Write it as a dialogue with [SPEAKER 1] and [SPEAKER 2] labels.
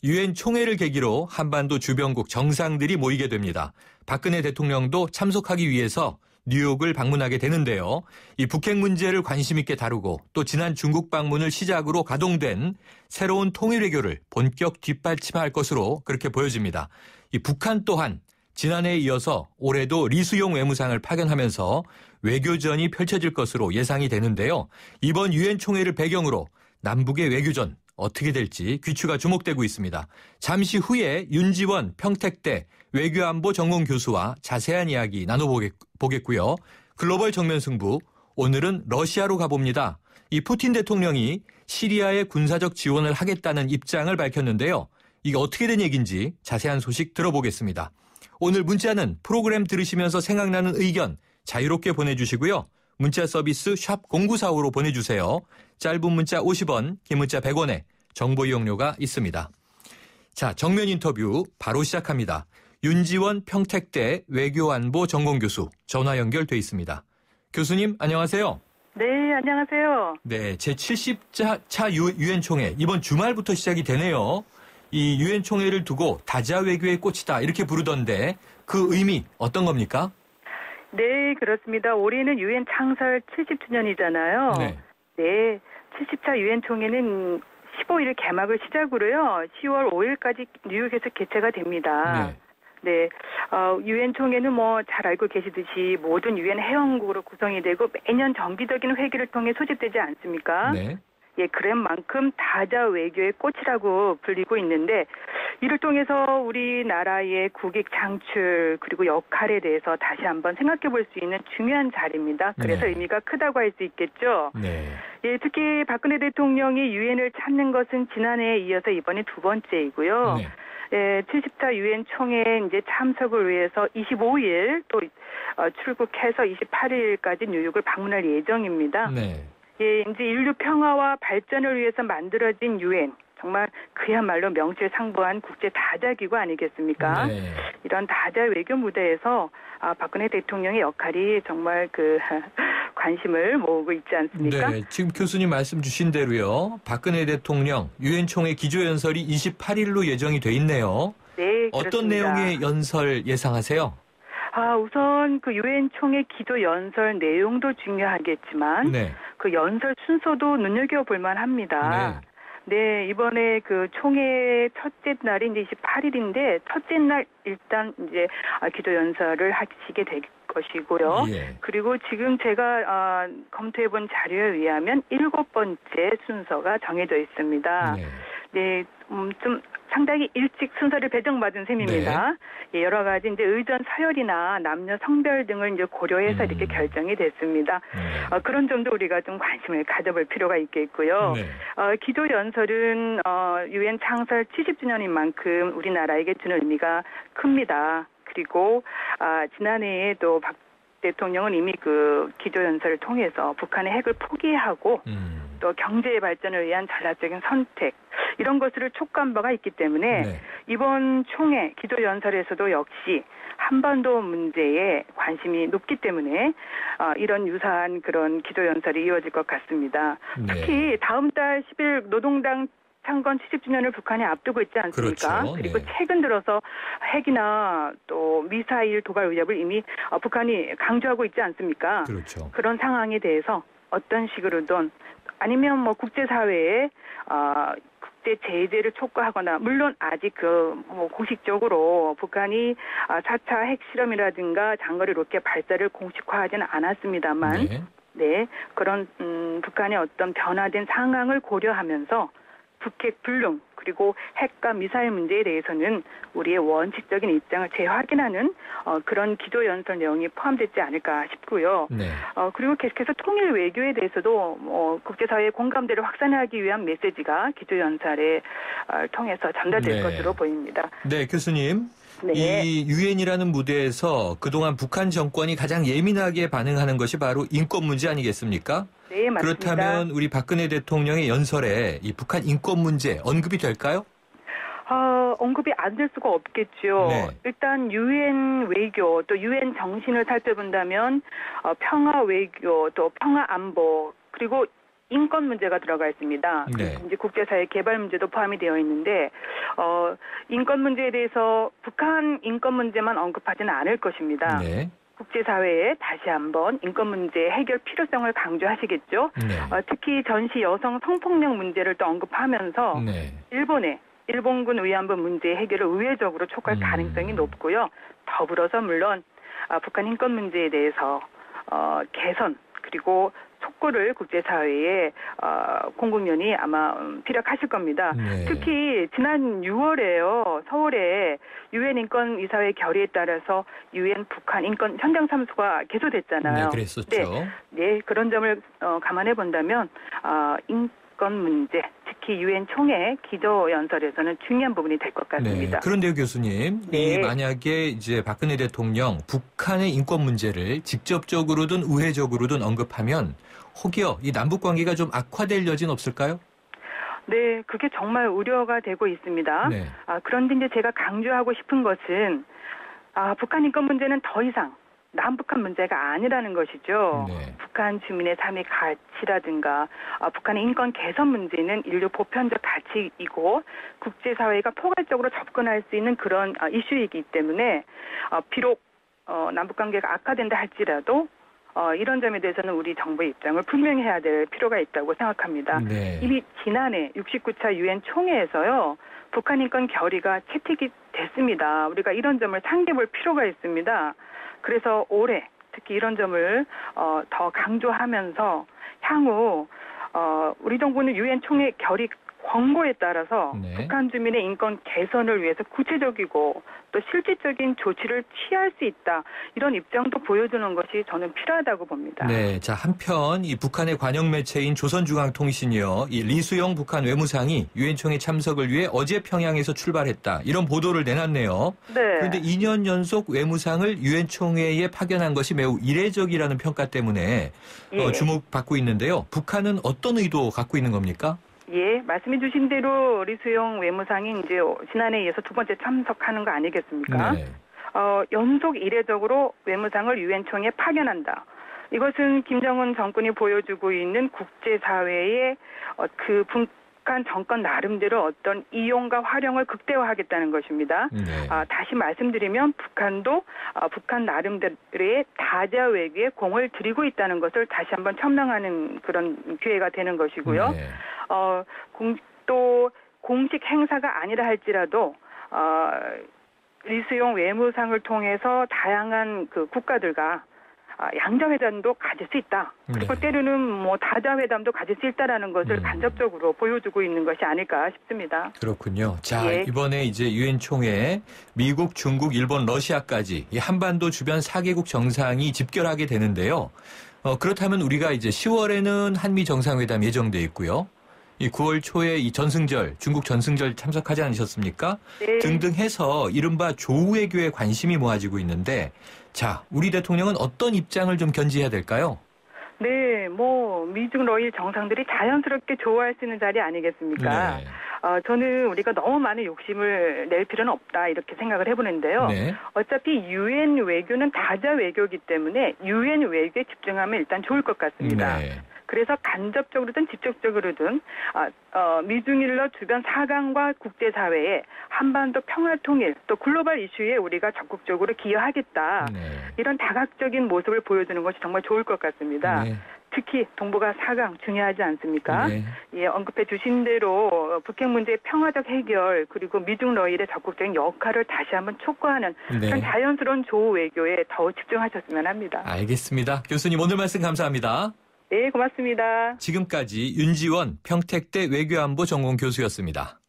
[SPEAKER 1] 유엔 총회를 계기로 한반도 주변국 정상들이 모이게 됩니다. 박근혜 대통령도 참석하기 위해서 뉴욕을 방문하게 되는데요. 이 북핵 문제를 관심 있게 다루고 또 지난 중국 방문을 시작으로 가동된 새로운 통일 외교를 본격 뒷받침할 것으로 그렇게 보여집니다. 이 북한 또한 지난해에 이어서 올해도 리수용 외무상을 파견하면서 외교전이 펼쳐질 것으로 예상이 되는데요. 이번 유엔 총회를 배경으로 남북의 외교전 어떻게 될지 귀추가 주목되고 있습니다. 잠시 후에 윤지원 평택대 외교안보 전공 교수와 자세한 이야기 나눠보겠고요. 글로벌 정면 승부, 오늘은 러시아로 가봅니다. 이 푸틴 대통령이 시리아에 군사적 지원을 하겠다는 입장을 밝혔는데요. 이게 어떻게 된 얘기인지 자세한 소식 들어보겠습니다. 오늘 문자는 프로그램 들으시면서 생각나는 의견 자유롭게 보내주시고요. 문자 서비스 샵 0945로 보내주세요. 짧은 문자 50원, 긴 문자 100원에 정보 이용료가 있습니다. 자, 정면 인터뷰 바로 시작합니다. 윤지원 평택대 외교안보 전공교수 전화 연결돼 있습니다. 교수님 안녕하세요.
[SPEAKER 2] 네, 안녕하세요.
[SPEAKER 1] 네, 제70차 유엔 총회 이번 주말부터 시작이 되네요. 이 유엔 총회를 두고 다자 외교의 꽃이다 이렇게 부르던데 그 의미 어떤 겁니까?
[SPEAKER 2] 네, 그렇습니다. 올해는 유엔 창설 70주년이잖아요.
[SPEAKER 1] 네.
[SPEAKER 2] 네, 70차 유엔 총회는 15일 개막을 시작으로요. 10월 5일까지 뉴욕에서 개최가 됩니다. 네. 유엔 총회는 뭐 잘 알고 계시듯이 모든 유엔 회원국으로 구성이 되고 매년 정기적인 회기를 통해 소집되지 않습니까?
[SPEAKER 1] 네.
[SPEAKER 2] 예, 그런 만큼 다자 외교의 꽃이라고 불리고 있는데 이를 통해서 우리나라의 국익 창출 그리고 역할에 대해서 다시 한번 생각해 볼 수 있는 중요한 자리입니다. 그래서
[SPEAKER 1] 네.
[SPEAKER 2] 의미가 크다고 할 수 있겠죠.
[SPEAKER 1] 네.
[SPEAKER 2] 예, 특히 박근혜 대통령이 유엔을 찾는 것은 지난해에 이어서 이번이 두 번째이고요.
[SPEAKER 1] 네.
[SPEAKER 2] 예, 70차 유엔 총회 이제 참석을 위해서 25일 또 출국해서 28일까지 뉴욕을 방문할 예정입니다.
[SPEAKER 1] 네.
[SPEAKER 2] 예, 이제 인류 평화와 발전을 위해서 만들어진 유엔. 정말 그야말로 명실상부한 국제 다자기구 아니겠습니까?
[SPEAKER 1] 네.
[SPEAKER 2] 이런 다자 외교 무대에서 박근혜 대통령의 역할이 정말 관심을 모으고 있지 않습니까?
[SPEAKER 1] 네, 지금 교수님 말씀 주신 대로요. 박근혜 대통령 유엔 총회 기조연설이 28일로 예정이 돼 있네요.
[SPEAKER 2] 네,
[SPEAKER 1] 어떤
[SPEAKER 2] 그렇습니다.
[SPEAKER 1] 내용의 연설 예상하세요?
[SPEAKER 2] 우선 그 유엔 총회 기조 연설 내용도 중요하겠지만
[SPEAKER 1] 네.
[SPEAKER 2] 그 연설 순서도 눈여겨볼 만합니다. 네, 이번에 그 총회 첫째 날이 이제 28일인데 첫째 날 일단 이제 기조 연설을 하시게 될 것이고요.
[SPEAKER 1] 예.
[SPEAKER 2] 그리고 지금 제가 검토해본 자료에 의하면 7번째 순서가 정해져 있습니다. 네, 좀 상당히 일찍 순서를 배정받은 셈입니다. 네. 예, 여러 가지 이제 의전 서열이나 남녀 성별 등을 이제 고려해서 이렇게 결정이 됐습니다. 그런 점도 우리가 좀 관심을 가져볼 필요가 있겠고요.
[SPEAKER 1] 네.
[SPEAKER 2] 기조 연설은 유엔 창설 70주년인 만큼 우리나라에게 주는 의미가 큽니다. 그리고 지난해에도 박 대통령은 이미 그 기조 연설을 통해서 북한의 핵을 포기하고 또 경제 발전을 위한 전략적인 선택 이런 것을 촉구한 바가 있기 때문에 이번 총회 기조 연설에서도 역시 한반도 문제에 관심이 높기 때문에 이런 유사한 그런 기조 연설이 이어질 것 같습니다. 특히 다음 달 10일 노동당 창건 70주년을 북한이 앞두고 있지 않습니까?
[SPEAKER 1] 그렇죠.
[SPEAKER 2] 그리고 최근 들어서 핵이나 또 미사일 도발 위협을 이미 북한이 강조하고 있지 않습니까?
[SPEAKER 1] 그렇죠.
[SPEAKER 2] 그런 상황에 대해서 어떤 식으로든 아니면 뭐 국제사회에 국제 제재를 촉구하거나 물론 아직 공식적으로 북한이 4차 핵실험이라든가 장거리 로켓 발사를 공식화하지는 않았습니다만 네, 그런 북한의 어떤 변화된 상황을 고려하면서 북핵 불능 그리고 핵과 미사일 문제에 대해서는 우리의 원칙적인 입장을 재확인하는 그런 기조 연설 내용이 포함되지 않을까 싶고요. 그리고 계속해서 통일 외교에 대해서도 국제사회의 공감대를 확산하기 위한 메시지가 기조 연설에 통해서 전달될 것으로 보입니다.
[SPEAKER 1] 네, 교수님. 이 유엔이라는 무대에서 그동안 북한 정권이 가장 예민하게 반응하는 것이 바로 인권 문제 아니겠습니까?
[SPEAKER 2] 네, 맞습니다.
[SPEAKER 1] 그렇다면 우리 박근혜 대통령의 연설에 이 북한 인권 문제 언급이 될까요?
[SPEAKER 2] 언급이 안 될 수가 없겠죠. 일단 유엔 외교 또 유엔 정신을 살펴본다면 평화 외교 또 평화 안보 그리고 인권 문제가 들어가 있습니다. 이제 국제사회 개발 문제도 포함이 되어 있는데 인권 문제에 대해서 북한 인권 문제만 언급하지는 않을 것입니다.
[SPEAKER 1] 네.
[SPEAKER 2] 국제사회에 다시 한번 인권 문제 해결 필요성을 강조하시겠죠.
[SPEAKER 1] 네.
[SPEAKER 2] 특히 전시 여성 성폭력 문제를 또 언급하면서
[SPEAKER 1] 네.
[SPEAKER 2] 일본군 위안부 문제 해결을 우회적으로 촉구할 가능성이 높고요. 더불어서 물론 북한 인권 문제에 대해서 개선 그리고 촉구를 국제사회에 공국련이 아마 피력하실 겁니다.
[SPEAKER 1] 네.
[SPEAKER 2] 특히 지난 6월에요. 서울에 유엔 인권이사회 결의에 따라서 유엔 북한 인권 현장 참수가 개소됐잖아요.
[SPEAKER 1] 네, 그랬었죠.
[SPEAKER 2] 네, 그런 점을 감안해 본다면 인권 문제, 특히 유엔 총회 기조 연설에서는 중요한 부분이 될 것 같습니다.
[SPEAKER 1] 네. 그런데요, 교수님,
[SPEAKER 2] 네.
[SPEAKER 1] 만약에 이제 박근혜 대통령 북한의 인권 문제를 직접적으로든 우회적으로든 언급하면 혹여 이 남북 관계가 좀 악화될 여지는 없을까요?
[SPEAKER 2] 네, 그게 정말 우려가 되고 있습니다.
[SPEAKER 1] 네.
[SPEAKER 2] 그런데 이제 제가 강조하고 싶은 것은 북한 인권 문제는 더 이상 남북한 문제가 아니라는 것이죠.
[SPEAKER 1] 네.
[SPEAKER 2] 북한 주민의 삶의 가치라든가 북한의 인권 개선 문제는 인류 보편적 가치이고 국제사회가 포괄적으로 접근할 수 있는 그런 이슈이기 때문에 비록 남북관계가 악화된다 할지라도 이런 점에 대해서는 우리 정부의 입장을 분명히 해야 될 필요가 있다고 생각합니다.
[SPEAKER 1] 네.
[SPEAKER 2] 이미 지난해 69차 유엔 총회에서요. 북한 인권 결의가 채택이 됐습니다. 우리가 이런 점을 상기해볼 필요가 있습니다. 그래서 올해 특히 이런 점을 더 강조하면서 향후 우리 정부는 유엔 총회 결의 권고에 따라서
[SPEAKER 1] 네.
[SPEAKER 2] 북한 주민의 인권 개선을 위해서 구체적이고 또 실질적인 조치를 취할 수 있다. 이런 입장도 보여주는 것이 저는 필요하다고 봅니다.
[SPEAKER 1] 네, 자 한편 이 북한의 관영 매체인 조선중앙통신이요, 이 리수영 북한 외무상이 유엔 총회 참석을 위해 어제 평양에서 출발했다 이런 보도를 내놨네요.
[SPEAKER 2] 네.
[SPEAKER 1] 그런데 2년 연속 외무상을 유엔 총회에 파견한 것이 매우 이례적이라는 평가 때문에
[SPEAKER 2] 예.
[SPEAKER 1] 주목받고 있는데요. 북한은 어떤 의도 갖고 있는 겁니까?
[SPEAKER 2] 예, 말씀해 주신 대로 리수용 외무상이 이제 지난해에 이어서 두 번째 참석하는 거 아니겠습니까?
[SPEAKER 1] 네.
[SPEAKER 2] 연속 이례적으로 외무상을 유엔 총회에 파견한다. 이것은 김정은 정권이 보여주고 있는 국제사회의 그 북한 정권 나름대로 어떤 이용과 활용을 극대화하겠다는 것입니다.
[SPEAKER 1] 네.
[SPEAKER 2] 다시 말씀드리면 북한도 북한 나름대로의 다자 외교에 공을 들이고 있다는 것을 다시 한번 첨명하는 그런 기회가 되는 것이고요.
[SPEAKER 1] 네.
[SPEAKER 2] 또 공식 행사가 아니라 할지라도 리수용 외무상을 통해서 다양한 그 국가들과 양자회담도 가질 수 있다. 그리고
[SPEAKER 1] 네.
[SPEAKER 2] 때로는 뭐 다자회담도 가질 수 있다라는 것을 간접적으로 보여주고 있는 것이 아닐까 싶습니다.
[SPEAKER 1] 그렇군요. 자,
[SPEAKER 2] 예.
[SPEAKER 1] 이번에 이제 유엔 총회에 미국, 중국, 일본, 러시아까지 이 한반도 주변 4개국 정상이 집결하게 되는데요. 그렇다면 우리가 이제 10월에는 한미 정상회담 예정돼 있고요. 이 9월 초에 이 전승절, 중국 전승절 참석하지 않으셨습니까?
[SPEAKER 2] 네.
[SPEAKER 1] 등등 해서 이른바 조외교에 관심이 모아지고 있는데, 자, 우리 대통령은 어떤 입장을 좀 견지해야 될까요?
[SPEAKER 2] 네, 뭐 미중 러일 정상들이 자연스럽게 좋아할 수 있는 자리 아니겠습니까?
[SPEAKER 1] 네.
[SPEAKER 2] 저는 우리가 너무 많은 욕심을 낼 필요는 없다 이렇게 생각을 해보는데요.
[SPEAKER 1] 네.
[SPEAKER 2] 어차피 유엔 외교는 다자 외교이기 때문에 유엔 외교에 집중하면 일단 좋을 것 같습니다.
[SPEAKER 1] 네.
[SPEAKER 2] 그래서 간접적으로든 직접적으로든 미중일러 주변 4강과 국제사회에 한반도 평화통일 또 글로벌 이슈에 우리가 적극적으로 기여하겠다.
[SPEAKER 1] 네.
[SPEAKER 2] 이런 다각적인 모습을 보여주는 것이 정말 좋을 것 같습니다.
[SPEAKER 1] 네.
[SPEAKER 2] 특히 동북아 4강 중요하지 않습니까?
[SPEAKER 1] 네.
[SPEAKER 2] 예, 언급해 주신 대로 북핵 문제의 평화적 해결 그리고 미중 러일의 적극적인 역할을 다시 한번 촉구하는
[SPEAKER 1] 네.
[SPEAKER 2] 그런 자연스러운 조우 외교에 더 집중하셨으면 합니다.
[SPEAKER 1] 알겠습니다. 교수님 오늘 말씀 감사합니다.
[SPEAKER 2] 네, 고맙습니다.
[SPEAKER 1] 지금까지 윤지원 평택대 외교안보 전공 교수였습니다.